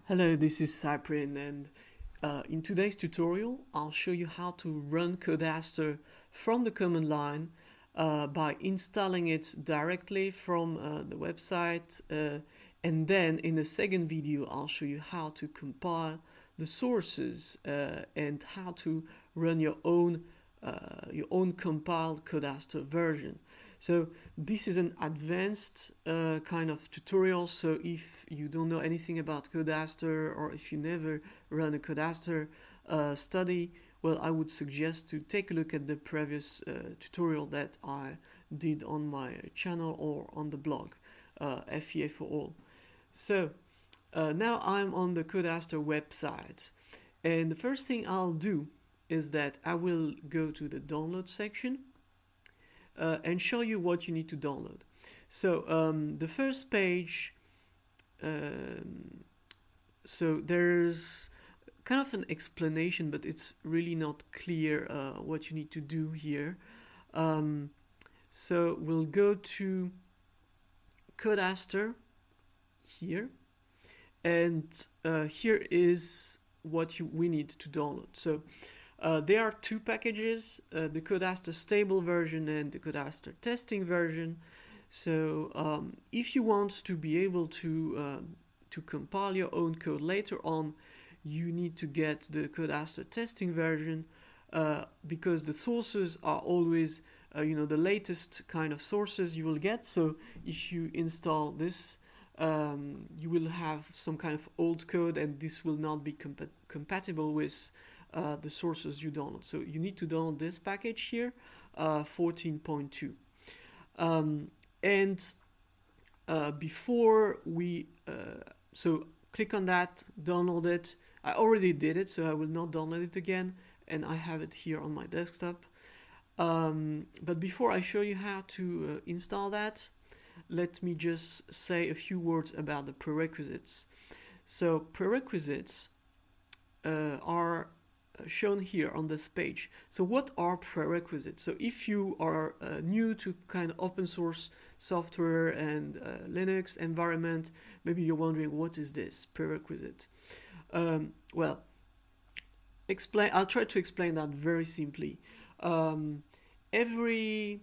Hello, this is Cyprien, and in today's tutorial I'll show you how to run Code Aster from the command line by installing it directly from the website, and then in the second video I'll show you how to compile the sources and how to run your own compiled Code Aster version. So this is an advanced kind of tutorial, so if you don't know anything about Code Aster or if you never run a Code Aster study, well, I would suggest to take a look at the previous tutorial that I did on my channel or on the blog, FEA for All. So now I'm on the Code Aster website, and the first thing I'll do is that I will go to the download section and show you what you need to download. So the first page, so there's kind of an explanation, but it's really not clear what you need to do here. So we'll go to Code Aster here, and here is what we need to download. So there are two packages, the Code Aster stable version and the Code Aster testing version. So if you want to be able to compile your own code later on, you need to get the Code Aster testing version because the sources are always the latest kind of sources you will get. So if you install this, you will have some kind of old code, and this will not be compatible with the sources you download. So you need to download this package here, 14.2. Before we so click on that, download it. I already did it, so I will not download it again, and I have it here on my desktop. But before I show you how to install that, let me just say a few words about the prerequisites. So prerequisites are shown here on this page. So what are prerequisites? So if you are new to kind of open source software and Linux environment, maybe you're wondering, what is this prerequisite? Well, I'll try to explain that very simply. Every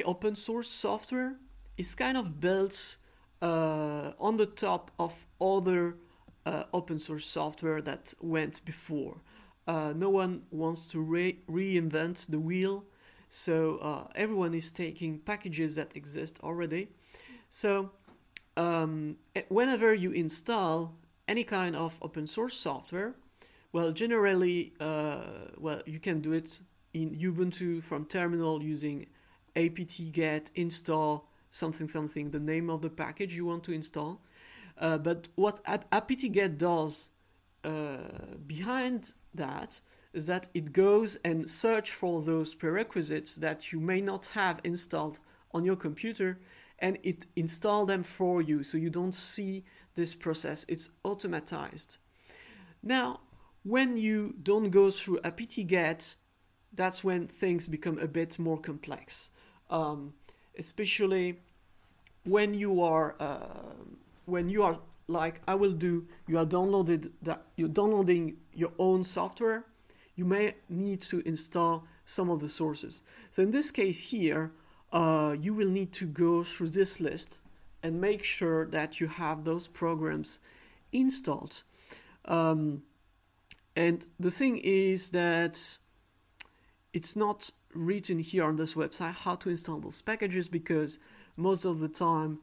open source software is kind of built on the top of other open source software that went before. No one wants to reinvent the wheel, so everyone is taking packages that exist already. So whenever you install any kind of open source software, well, generally, you can do it in Ubuntu from terminal using apt-get install something, the name of the package you want to install. But what apt-get does behind that is that it goes and search for those prerequisites that you may not have installed on your computer, and it install them for you, so you don't see this process. It's automatized. Now, when you don't go through apt-get, that's when things become a bit more complex, especially when you are like I will do, you're downloading your own software, you may need to install some of the sources. So in this case here, you will need to go through this list and make sure that you have those programs installed. And the thing is that it's not written here on this website how to install those packages, because most of the time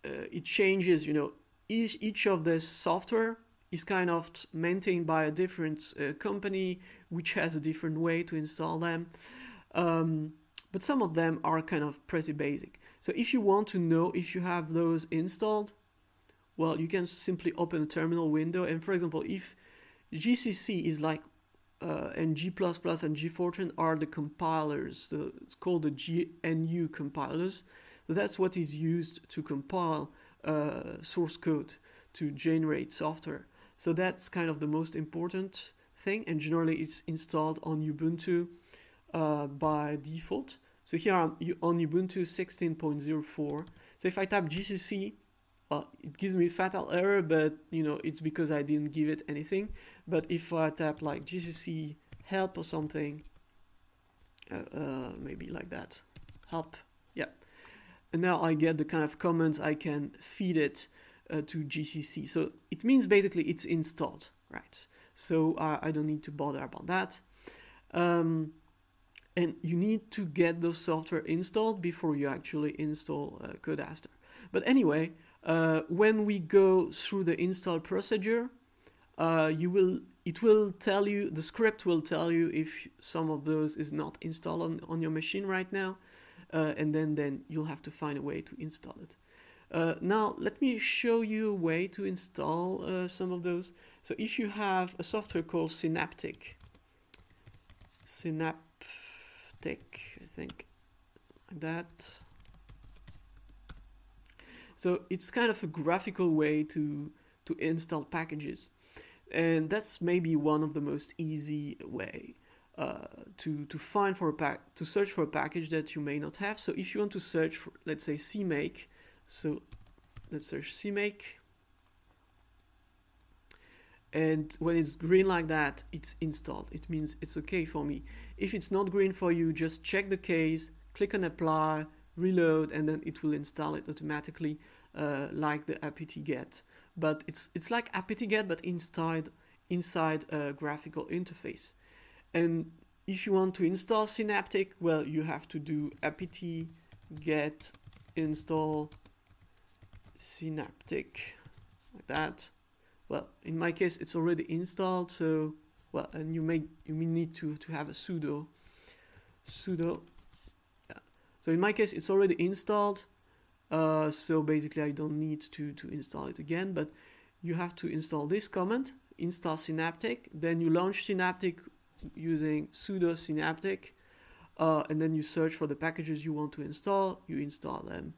it changes. Each of this software is kind of maintained by a different company, which has a different way to install them. But some of them are kind of pretty basic. So if you want to know if you have those installed, well, you can simply open a terminal window, and for example, if GCC is like and G++ and GFortran are the compilers. So it's called the GNU compilers. So that's what is used to compile source code to generate software. So that's kind of the most important thing, and generally it's installed on Ubuntu by default. So here I'm on Ubuntu 16.04. So if I type GCC, it gives me fatal error, but you know, it's because I didn't give it anything. But if I type like GCC help or something, maybe like that, help, yeah. And now I get the kind of commands I can feed it to GCC. So it means basically it's installed, right? So I don't need to bother about that. And you need to get the software installed before you actually install Code Aster. But anyway, when we go through the install procedure, it will tell you, the script will tell you if some of those is not installed on your machine right now, and then you'll have to find a way to install it. Now let me show you a way to install some of those. So if you have a software called Synaptic, I think, like that. So it's kind of a graphical way to install packages, and that's maybe one of the most easy way to find for to search for a package that you may not have. So if you want to search for, let's say, CMake, so let's search CMake, and when it's green like that, it's installed. It means it's okay for me. If it's not green for you, just check the case, click on apply, reload, and then it will install it automatically, like the apt-get. But it's like apt-get, but inside a graphical interface. And if you want to install Synaptic, well, you have to do apt-get install Synaptic, like that. Well, in my case, it's already installed, so, well, and you may need to have a sudo. Yeah. So in my case, it's already installed, so basically I don't need to install it again, but you have to install this command, install Synaptic, then you launch Synaptic using sudo synaptic, and then you search for the packages you want to install, you install them.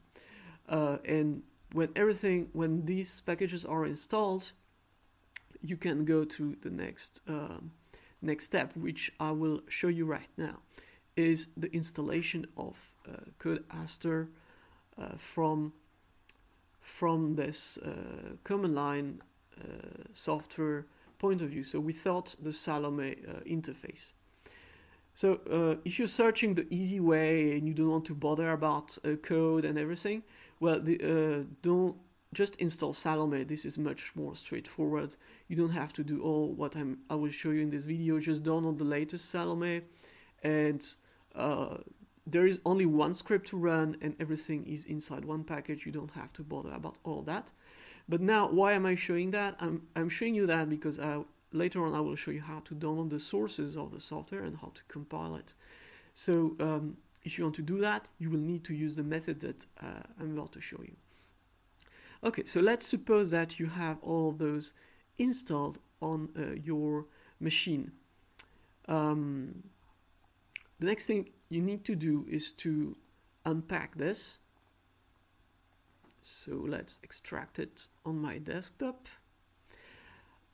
And when these packages are installed, you can go to the next step, which I will show you right now, is the installation of Code Aster from this command line software point of view. So without the Salome interface. So if you're searching the easy way and you don't want to bother about code and everything, well, don't just install Salome. This is much more straightforward. You don't have to do all what I will show you in this video. Just download the latest Salome, and there is only one script to run, and everything is inside one package. You don't have to bother about all that. But now, why am I showing that? I'm showing you that because later on I will show you how to download the sources of the software and how to compile it. So if you want to do that, you will need to use the method that I'm about to show you. Okay, so let's suppose that you have all of those installed on your machine. The next thing you need to do is to unpack this. So let's extract it on my desktop.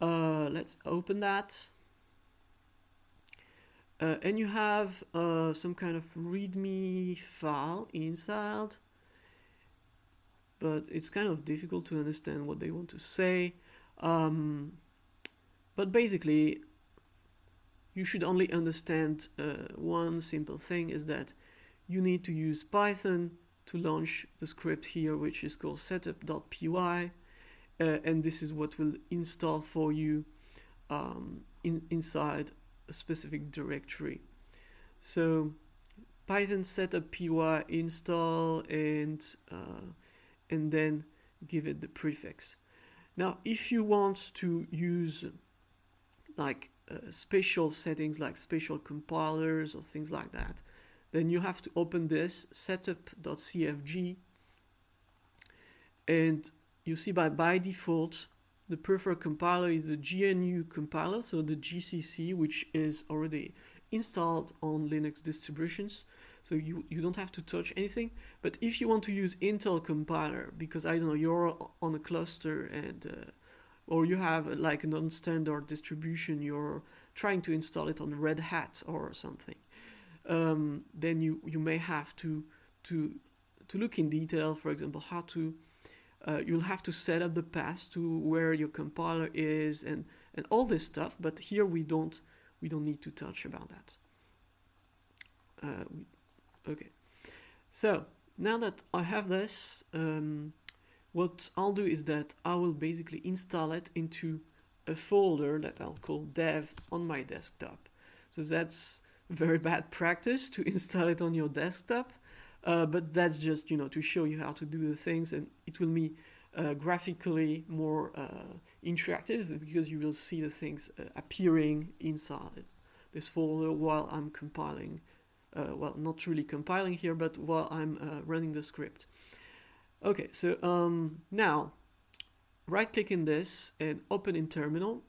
Let's open that. And you have some kind of README file inside, but it's kind of difficult to understand what they want to say. But basically, you should only understand one simple thing, is that you need to use Python to launch the script here, which is called setup.py, and this is what will install for you inside a specific directory. So Python setup.py install, and then give it the prefix. Now, if you want to use like special settings, like special compilers or things like that, then you have to open this setup.cfg, and you see by default the preferred compiler is the GNU compiler, so the GCC, which is already installed on Linux distributions, so you don't have to touch anything. But if you want to use Intel compiler, because I don't know, you're on a cluster and or you have like a non-standard distribution, you're trying to install it on Red Hat or something, then you may have to look in detail, for example, how to you'll have to set up the path to where your compiler is and all this stuff. But here we don't need to touch about that. Okay, so now that I have this, what I'll do is that I will basically install it into a folder that I'll call dev on my desktop. So that's very bad practice to install it on your desktop, but that's just, to show you how to do the things, and it will be graphically more interactive because you will see the things appearing inside this folder while I'm compiling. Well, not really compiling here, but while I'm running the script. Okay, so now right-click in this and open in terminal,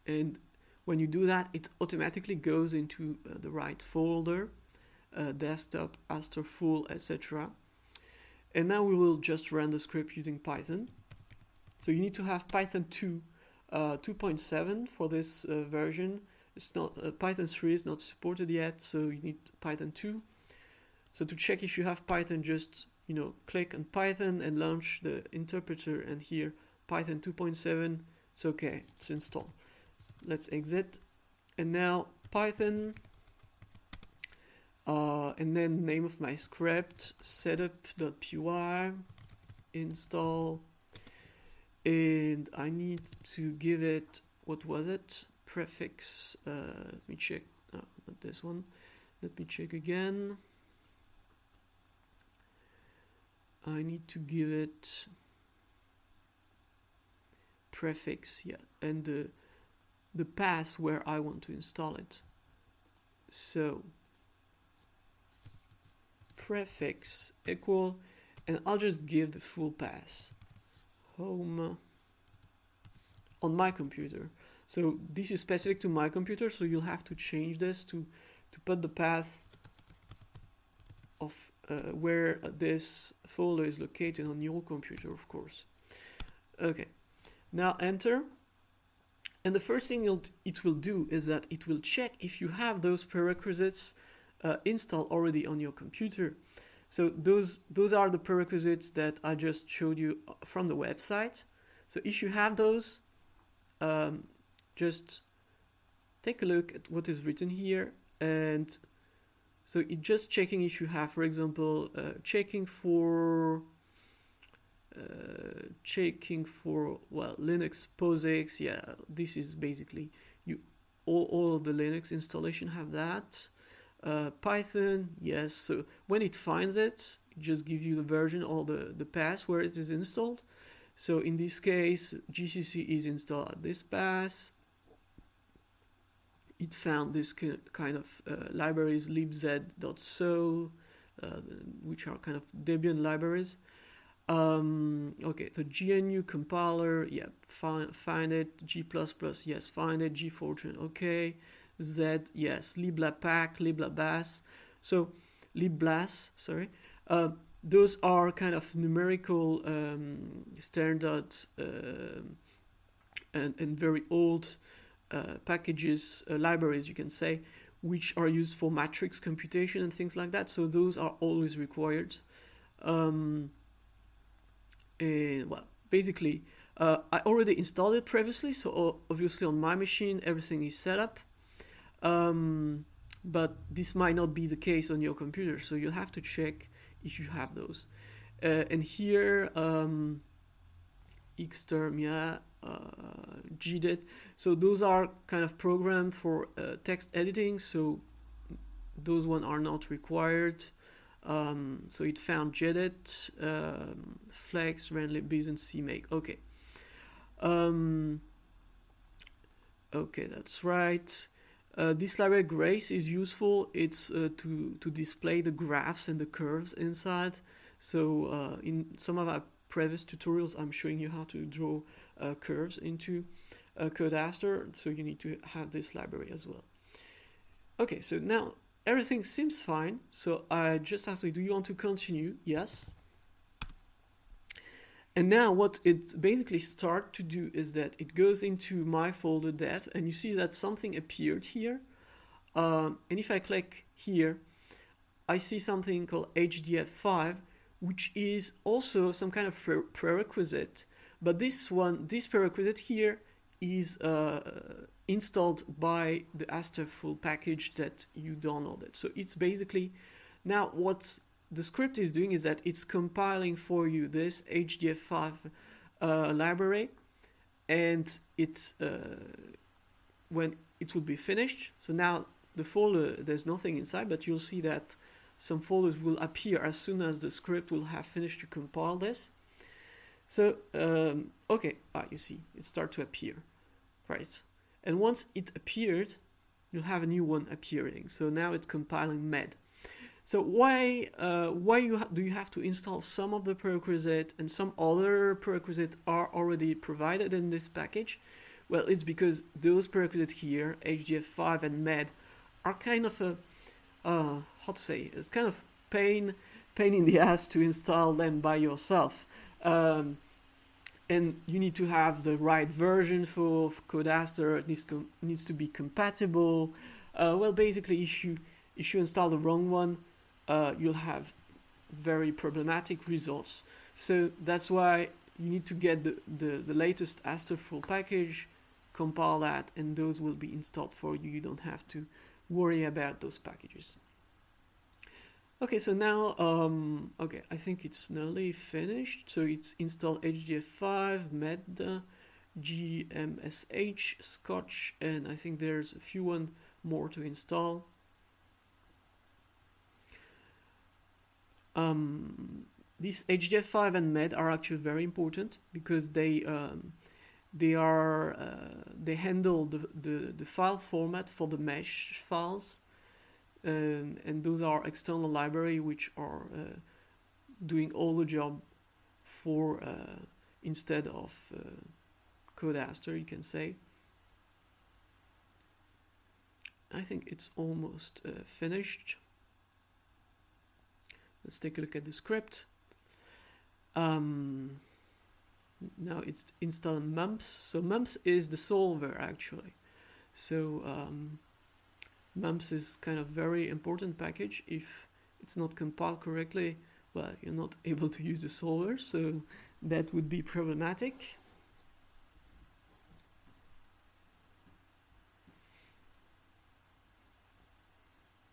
and when you do that, it automatically goes into the right folder, desktop, Aster full, etc. And now we will just run the script using Python. So you need to have Python 2 2.7 for this version. It's not Python 3 is not supported yet, so you need Python 2. So to check if you have Python, just click on Python and launch the interpreter, and here Python 2.7. It's okay, it's installed. Let's exit, and now Python, and then name of my script, setup.py, install, and I need to give it, what was it? Prefix. Let me check. Oh, not this one. Let me check again. I need to give it prefix, yeah, and the path where I want to install it. So prefix equal, and I'll just give the full path, home, on my computer. So this is specific to my computer, so you'll have to change this to put the path of where this folder is located on your computer, of course. Okay, now enter, and the first thing it will do is that it will check if you have those prerequisites installed already on your computer. So those are the prerequisites that I just showed you from the website. So if you have those, just take a look at what is written here, and so it's just checking if you have, for example, checking for well, Linux POSIX. Yeah, this is basically all of the Linux installation have that. Python, yes. So when it finds it, just gives you the version or the path where it is installed. So in this case, GCC is installed at this path. It found this kind of libraries, libz.so, which are kind of Debian libraries. Okay, the GNU compiler, yeah, find it. G++, yes, find it. Gfortran, okay. Z, yes. liblapack, liblabas. So libblas, sorry. Those are kind of numerical standard and very old packages, libraries, you can say, which are used for matrix computation and things like that. So those are always required. And well, basically, I already installed it previously, so obviously on my machine everything is set up. But this might not be the case on your computer, so you'll have to check if you have those. And here, Xterm, yeah, GDit. So those are kind of programmed for text editing, so those ones are not required. So it found gedit, flex, renlib, and cmake. Okay. Okay, that's right. This library Grace is useful. It's to display the graphs and the curves inside. So in some of our previous tutorials, I'm showing you how to draw curves into Code Aster. So you need to have this library as well. Okay, so now everything seems fine. So I just asked you, do you want to continue? Yes. And now what it basically starts to do is that it goes into my folder dev, and you see that something appeared here. And if I click here, I see something called HDF5, which is also some kind of prerequisite. But this prerequisite here is installed by the Aster full package that you downloaded. So it's basically, now what the script is doing is that it's compiling for you this HDF5 library, and it's when it will be finished. So now the folder, there's nothing inside, but you'll see that some folders will appear as soon as the script will have finished to compile this. So okay, you see it start to appear, right? And once it appeared, you'll have a new one appearing. So now it's compiling med. So why do you have to install some of the prerequisite and some other prerequisites are already provided in this package? Well, it's because those prerequisites here, HDF5 and med, are kind of a how to say, it's kind of pain in the ass to install them by yourself. And you need to have the right version for Code Aster. It needs to be compatible. Well, basically, if you install the wrong one, you'll have very problematic results. So that's why you need to get the latest Aster full package, compile that, and those will be installed for you. You don't have to worry about those packages. Okay, so now, okay, I think it's nearly finished. So it's installed HDF5, med, GMSH, Scotch, and I think there's a few more to install. These HDF5 and med are actually very important because they handle the file format for the mesh files, and those are external library which are doing all the job for instead of Code Aster, you can say. I think it's almost finished. Let's take a look at the script. Now it's installing mumps. So mumps is the solver actually. So mumps is kind of very important package. If it's not compiled correctly, well, you're not able to use the solver, so that would be problematic.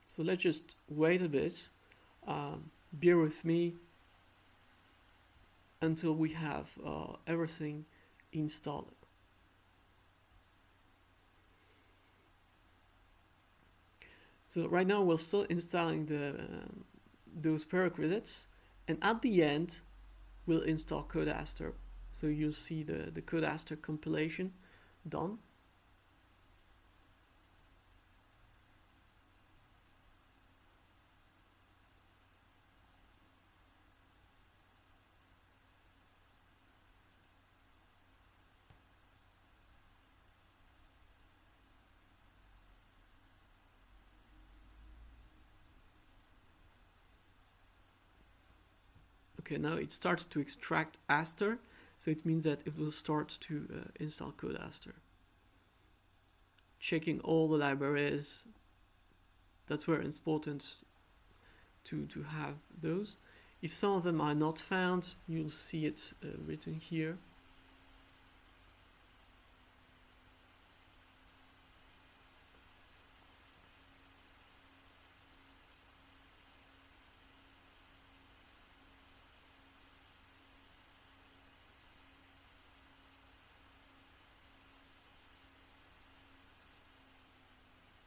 So let's just wait a bit. Bear with me until we have everything installed. So right now we're still installing those prerequisites, and at the end we'll install Code Aster. So you'll see the Code Aster compilation done. Okay, now it started to extract Aster, so it means that it will start to install Code Aster. Checking all the libraries, that's very important to have those. If some of them are not found, you'll see it written here.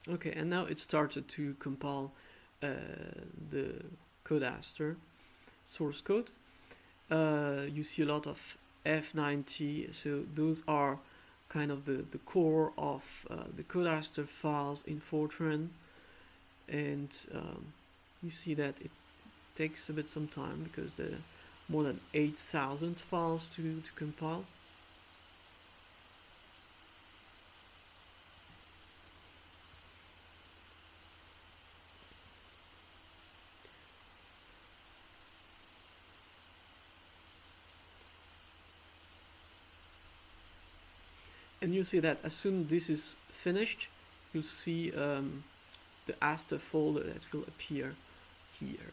Okay, and now it started to compile the Code Aster source code. You see a lot of F90, so those are kind of the core of the Code Aster files in Fortran, and you see that it takes a bit some time because there are more than 8,000 files to compile. And you see that as soon as this is finished, you'll see the Aster folder that will appear here.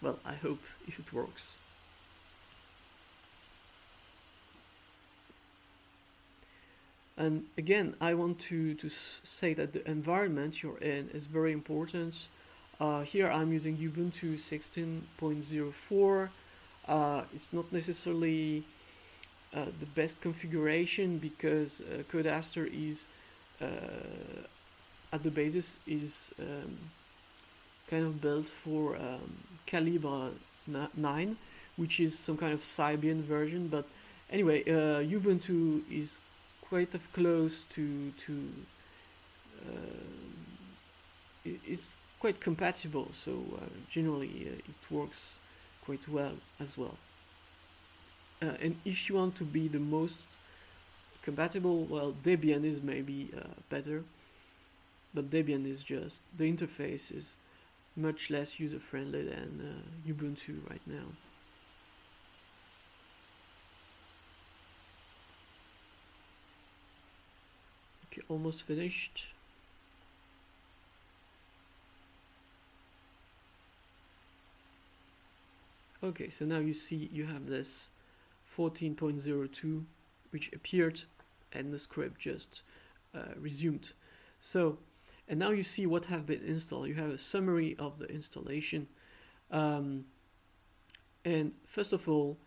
Well, I hope if it works. And again, I want to say that the environment you're in is very important. Here I'm using Ubuntu 16.04. It's not necessarily the best configuration because Code Aster is at the basis is kind of built for Calibre 9, which is some kind of Cyprien version. But anyway, Ubuntu is quite close to it's quite compatible, so generally it works quite well as well. And if you want to be the most compatible, well, Debian is maybe better, but Debian is just, the interface is much less user-friendly than Ubuntu right now. Okay, almost finished. Okay, so now you see you have this 14.02 which appeared and the script just resumed. So, and now you see what have been installed. You have a summary of the installation, and first of all,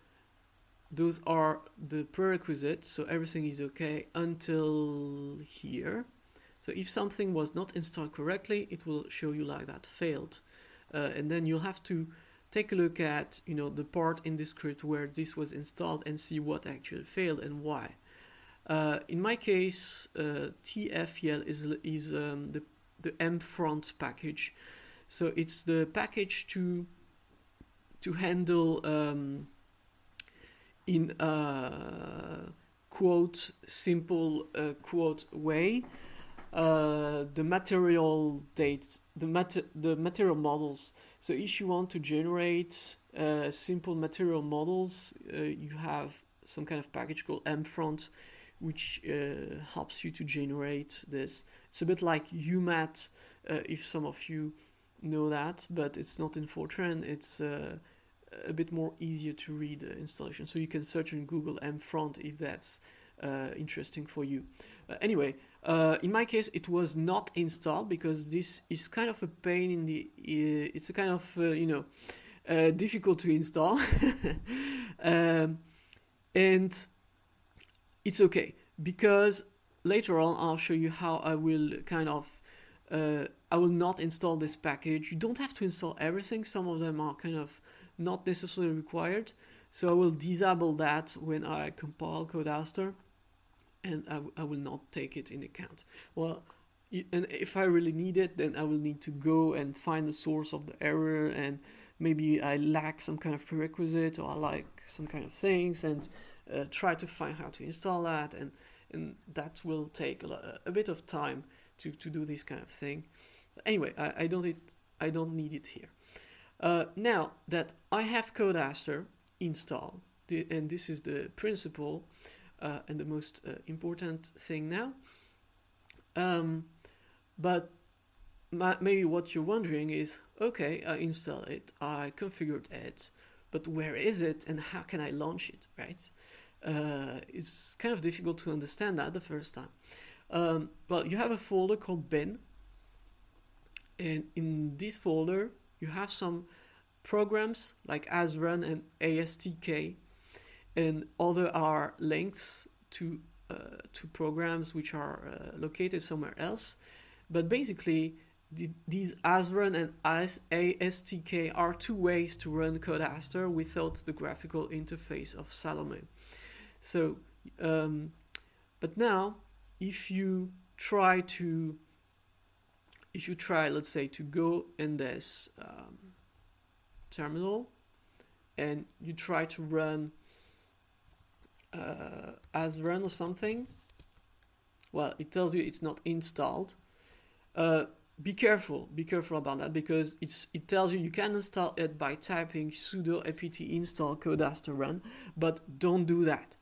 those are the prerequisites, so everything is okay until here. So if something was not installed correctly, it will show you like that, failed, and then you'll have to take a look at, you know, the part in the script where this was installed and see what actually failed and why. In my case, TFL is the mfront package, so it's the package to handle in a quote simple quote way the material dates, the material models. So if you want to generate simple material models, you have some kind of package called mfront, which helps you to generate this. It's a bit like UMAT, if some of you know that, but it's not in Fortran. It's a bit more easier to read installation. So you can search in Google mfront if that's interesting for you. Anyway, in my case, it was not installed because this is kind of a pain in the. It's a kind of you know, difficult to install, and it's okay because later on I'll show you how I will kind of. I will not install this package. You don't have to install everything. Some of them are kind of not necessarily required. So I will disable that when I compile Code Aster, and I will not take it in account. Well, and if I really need it, then I will need to go and find the source of the error, and maybe I lack some kind of prerequisite or I lack some kind of things, and try to find how to install that, and that will take a bit of time to do this kind of thing. But anyway, I don't need it here. Now that I have Code Aster installed, and this is the principle and the most important thing now. But maybe what you're wondering is, okay, I installed it, I configured it, but where is it and how can I launch it, right? It's kind of difficult to understand that the first time. Well, you have a folder called bin, and in this folder you have some programs like asrun and ASTK, and other are links to programs which are located somewhere else. But basically, these asrun and ASTK are two ways to run Code Aster without the graphical interface of Salome. So, but now, if you try, let's say, to go in this terminal, and you try to run asrun or something, well, it tells you it's not installed. Be careful about that, because it tells you can install it by typing sudo apt install Code Aster run, but don't do that.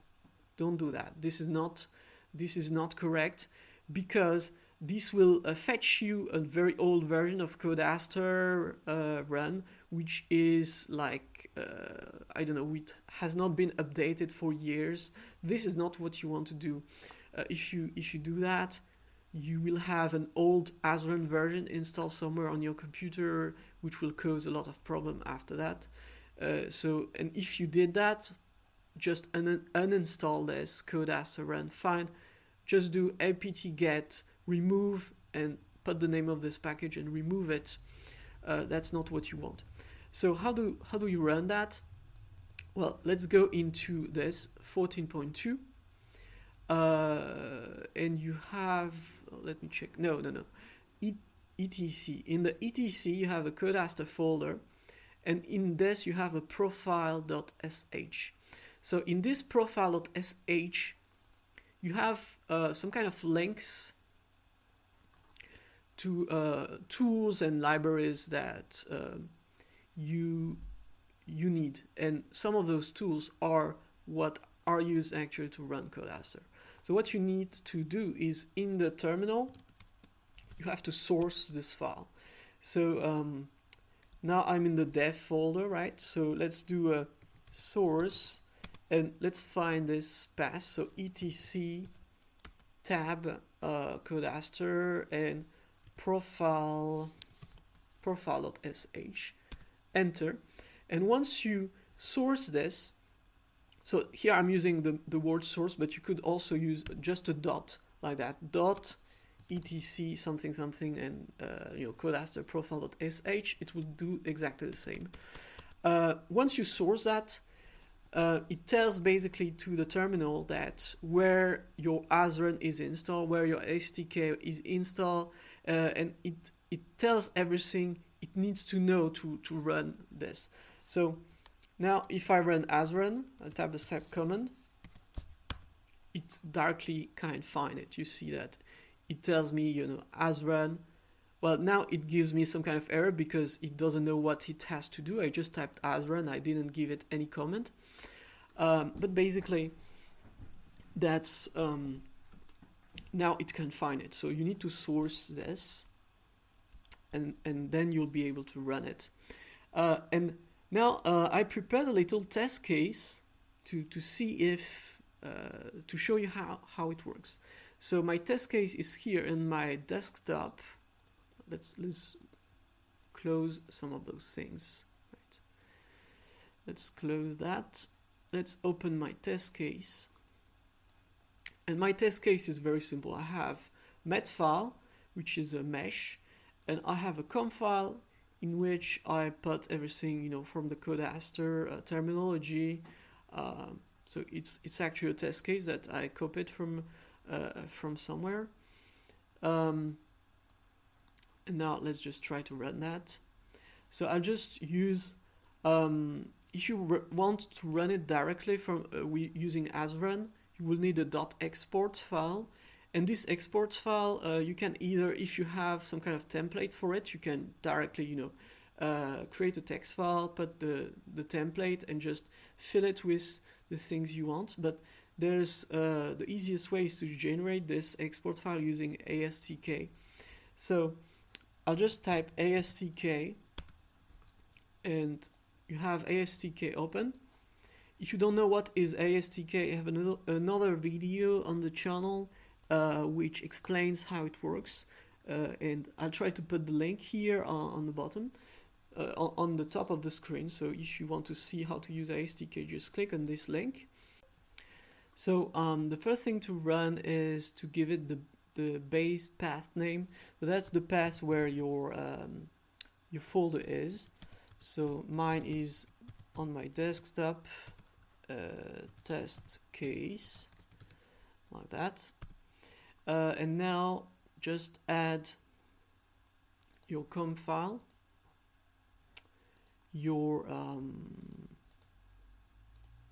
Don't do that. This is not correct, because this will fetch you a very old version of Code Aster run, which is like, I don't know, it has not been updated for years. This is not what you want to do. If you do that, you will have an old Asren version installed somewhere on your computer, which will cause a lot of problem after that. And if you did that, just uninstall this Code Aster run. Fine, just do apt-get remove and put the name of this package and remove it. That's not what you want. So how do you run that? Well, let's go into this 14.2. And you have, let me check, no, etc. In the etc you have a Code Aster folder, and in this you have a profile.sh. So in this profile.sh you have some kind of links to tools and libraries that you need, and some of those tools are what are used actually to run Code Aster. So what you need to do is, in the terminal, you have to source this file. So now I'm in the dev folder, right? So let's do a source, and let's find this path. So etc tab Code Aster and profile.sh, enter. And once you source this, so here I'm using the word source, but you could also use just a dot like that, dot etc something something, and Code Aster profile.sh, it will do exactly the same. Once you source that, it tells basically to the terminal that where your Asren is installed, where your ASTK is installed, and it tells everything it needs to know to run this. So now if I run Asren, I type the sep command, it directly can't find it. You see that it tells me, Asren. Well, now it gives me some kind of error because it doesn't know what it has to do. I just typed Asren, I didn't give it any comment. But basically, that's now it can find it. So you need to source this, and then you'll be able to run it. And now I prepared a little test case to see if to show you how it works. So my test case is here in my desktop. Let's close some of those things. Right. Let's close that. Let's open my test case. And my test case is very simple. I have met file, which is a mesh, and I have a conf file in which I put everything, from the Code Aster terminology. So it's actually a test case that I copied from somewhere. And now let's just try to run that. So I'll just use, if you want to run it directly from using Asren, you will need a .export file. And this export file, you can either, if you have some kind of template for it, you can directly, create a text file, put the template, and just fill it with the things you want. But there's the easiest way is to generate this export file using ASTK. So I'll just type ASTK, and you have ASTK open. If you don't know what is ASTK, I have another video on the channel which explains how it works, and I'll try to put the link here on the bottom, on the top of the screen. So if you want to see how to use ASTK, just click on this link. So the first thing to run is to give it the base path name. So that's the path where your folder is. So mine is on my desktop, test case, like that. And now just add your conf file, your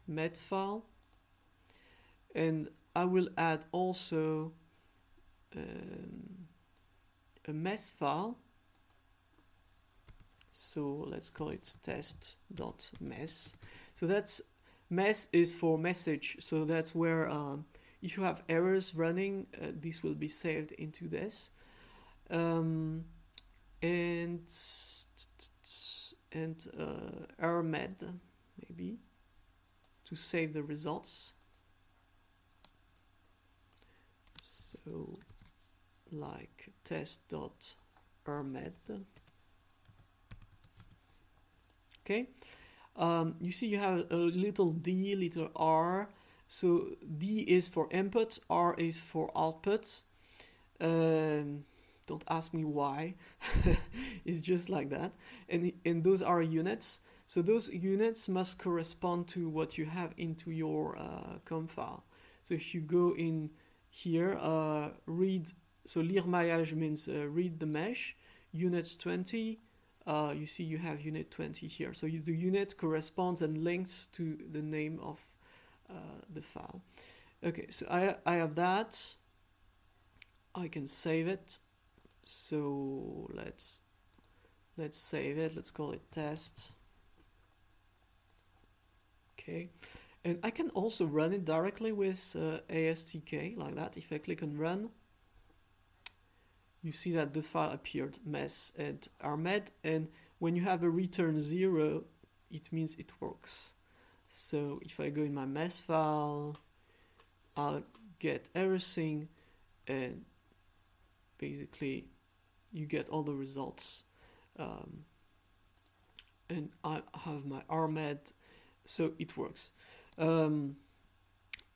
met file, and I will add also a mess file. So let's call it test.mess. So that's mess is for message. So that's where if you have errors running, this will be saved into this. and RMed maybe to save the results. So like test.rmed. Okay, you see you have a little d, little r. So D is for input, R is for output. Don't ask me why. It's just like that. And those are units. So those units must correspond to what you have into your com file. So if you go in here, read, so lire maillage means read the mesh, units 20, you see you have unit 20 here. So the unit corresponds and links to the name of the file. Okay, so I have that. I can save it. So let's save it. Let's call it test. Okay, and I can also run it directly with ASTK like that. If I click on run, you see that the file appeared mess and RMed, and when you have a return 0, it means it works. So if I go in my mess file, I'll get everything, and basically you get all the results, and I have my RMed, so it works.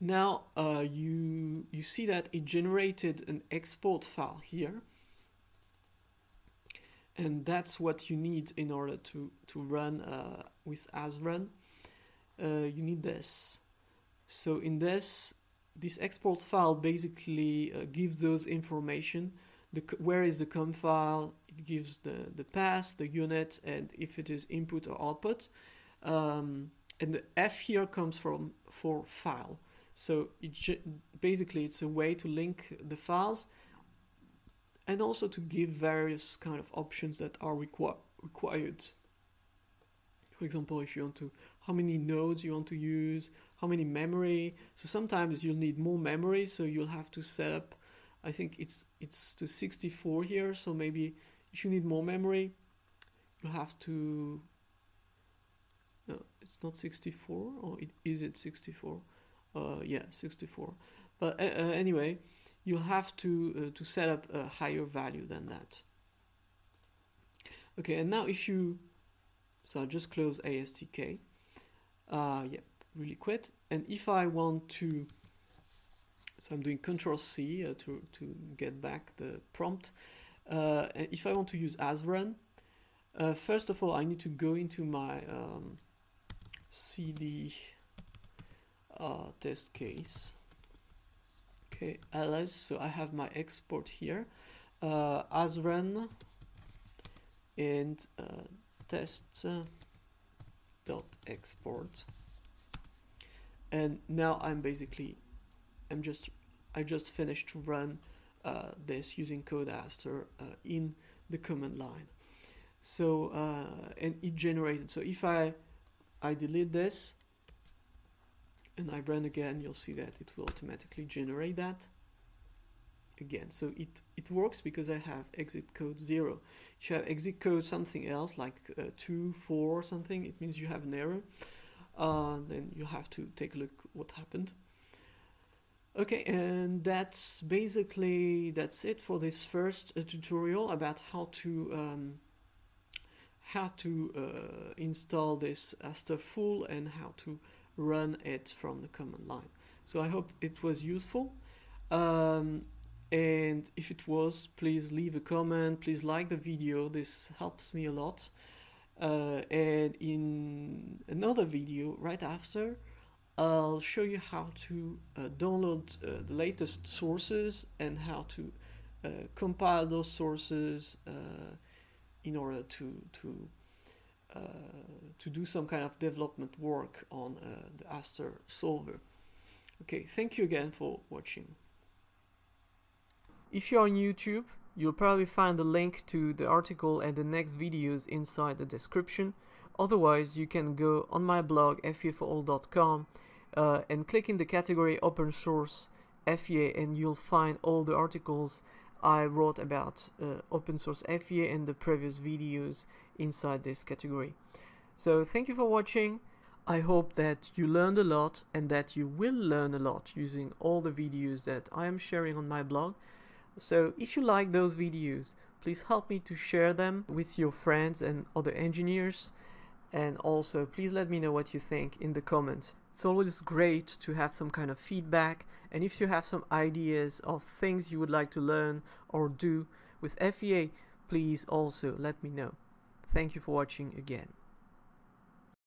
Now you see that it generated an export file here, and that's what you need in order to run with asrun. You need this. So in this export file basically gives those information. Where is the com file? It gives the path, the unit, and if it is input or output. And the F here comes for file. So basically it's a way to link the files, and also to give various kind of options that are required. For example, if you want to, how many nodes you want to use, how many memory. So sometimes you'll need more memory, so you'll have to set up, I think it's to 64 here, so maybe if you need more memory, you'll have to, no, it's not 64, or is it 64? Yeah, 64. But anyway, you'll have to set up a higher value than that. Okay, and now if you, so I'll just close ASTK. Yeah, really quit. And if I want to, so I'm doing Control-C to get back the prompt. And if I want to use asrun, first of all, I need to go into my cd test case. Okay, ls, so I have my export here, asrun and test.export, and now I just finished to run this using Code Aster in the command line. So and it generated. So if I delete this and I run again, you'll see that it will automatically generate that again. So it works because I have exit code 0. If you have exit code something else, like 2, 4 or something, it means you have an error. Then you have to take a look what happened. Okay, and that's it for this first tutorial about how to install this Aster full and how to run it from the command line. So I hope it was useful. And if it was, please leave a comment, please like the video, this helps me a lot. And in another video right after, I'll show you how to download the latest sources and how to compile those sources in order to do some kind of development work on the Aster solver. Okay, thank you again for watching. If you're on YouTube, you'll probably find the link to the article and the next videos inside the description. Otherwise, you can go on my blog feaforall.com and click in the category open source FEA, and you'll find all the articles I wrote about open source FEA in the previous videos inside this category. So thank you for watching. I hope that you learned a lot and that you will learn a lot using all the videos that I am sharing on my blog. So if you like those videos, please help me to share them with your friends and other engineers. And also please let me know what you think in the comments. It's always great to have some kind of feedback, and if you have some ideas of things you would like to learn or do with FEA, please also let me know. Thank you for watching again.